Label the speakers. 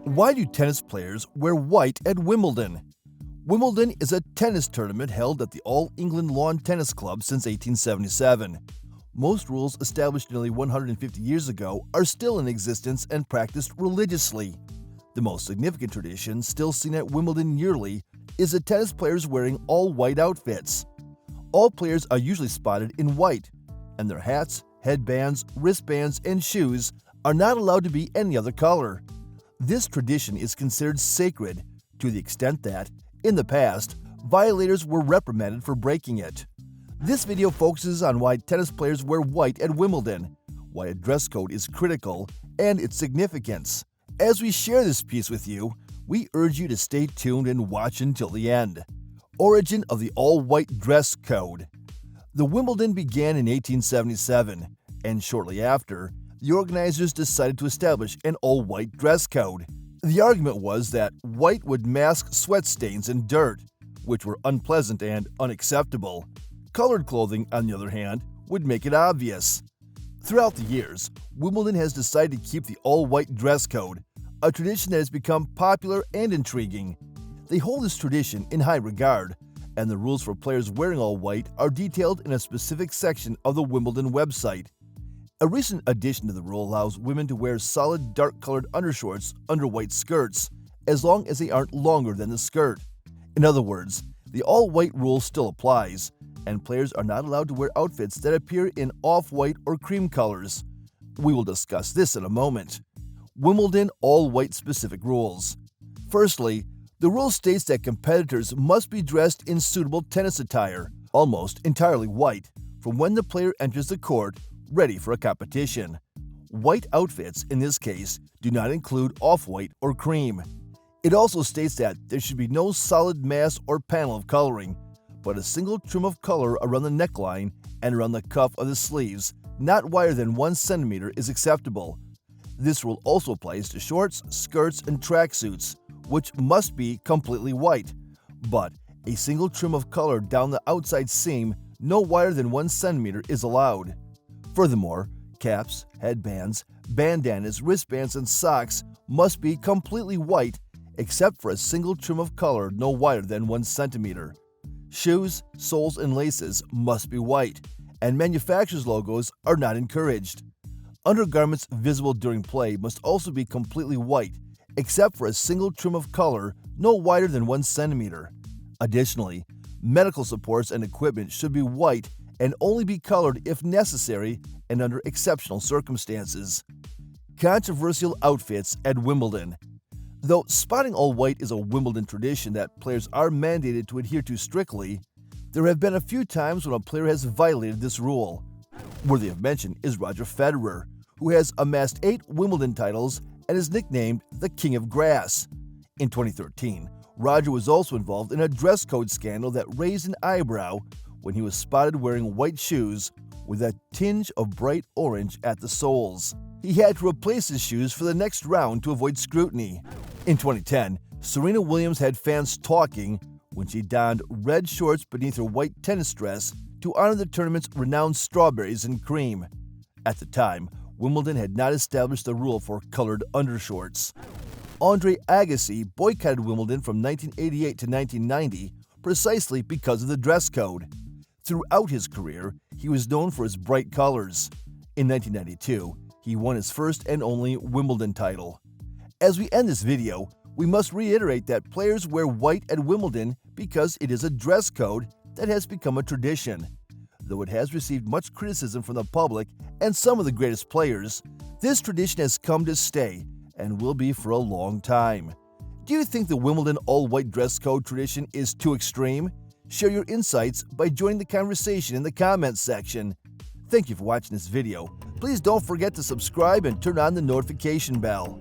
Speaker 1: Why do tennis players wear white at Wimbledon? Wimbledon is a tennis tournament held at the All England Lawn Tennis Club since 1877. Most rules established nearly 150 years ago are still in existence and practiced religiously. The most significant tradition still seen at Wimbledon yearly is the tennis players wearing all-white outfits. All players are usually spotted in white, and their hats, headbands, wristbands, and shoes are not allowed to be any other color. This tradition is considered sacred to the extent that, in the past, violators were reprimanded for breaking it. This video focuses on why tennis players wear white at Wimbledon, why a dress code is critical, and its significance. As we share this piece with you, we urge you to stay tuned and watch until the end. Origin of the all-white dress code. The Wimbledon began in 1877, and shortly after, the organizers decided to establish an all-white dress code. The argument was that white would mask sweat stains and dirt, which were unpleasant and unacceptable. Colored clothing, on the other hand, would make it obvious. Throughout the years, Wimbledon has decided to keep the all-white dress code, a tradition that has become popular and intriguing. They hold this tradition in high regard, and the rules for players wearing all white are detailed in a specific section of the Wimbledon website. A recent addition to the rule allows women to wear solid dark-colored undershorts under white skirts, as long as they aren't longer than the skirt. In other words, the all-white rule still applies, and players are not allowed to wear outfits that appear in off-white or cream colors. We will discuss this in a moment. Wimbledon all-white specific rules. Firstly, the rule states that competitors must be dressed in suitable tennis attire, almost entirely white, from when the player enters the court, ready for a competition. White outfits, in this case, do not include off-white or cream. It also states that there should be no solid mass or panel of coloring, but a single trim of color around the neckline and around the cuff of the sleeves, not wider than 1 centimeter, is acceptable. This rule also applies to shorts, skirts, and tracksuits, which must be completely white, but a single trim of color down the outside seam no wider than 1 centimeter is allowed. Furthermore, caps, headbands, bandanas, wristbands, and socks must be completely white except for a single trim of color no wider than 1 centimeter. Shoes, soles, and laces must be white, and manufacturers' logos are not encouraged. Undergarments visible during play must also be completely white except for a single trim of color no wider than 1 centimeter. Additionally, medical supports and equipment should be white and only be colored if necessary and under exceptional circumstances. Controversial outfits at Wimbledon. Though spotting all white is a Wimbledon tradition that players are mandated to adhere to strictly, there have been a few times when a player has violated this rule. Worthy of mention is Roger Federer, who has amassed 8 Wimbledon titles and is nicknamed the King of Grass. In 2013, Roger was also involved in a dress code scandal that raised an eyebrow when he was spotted wearing white shoes with a tinge of bright orange at the soles. He had to replace his shoes for the next round to avoid scrutiny. In 2010, Serena Williams had fans talking when she donned red shorts beneath her white tennis dress to honor the tournament's renowned strawberries and cream. At the time, Wimbledon had not established the rule for colored undershorts. Andre Agassi boycotted Wimbledon from 1988 to 1990 precisely because of the dress code. Throughout his career, he was known for his bright colors. In 1992, he won his first and only Wimbledon title. As we end this video, we must reiterate that players wear white at Wimbledon because it is a dress code that has become a tradition. Though it has received much criticism from the public and some of the greatest players, this tradition has come to stay and will be for a long time. Do you think the Wimbledon all-white dress code tradition is too extreme? Share your insights by joining the conversation in the comments section. Thank you for watching this video. Please don't forget to subscribe and turn on the notification bell.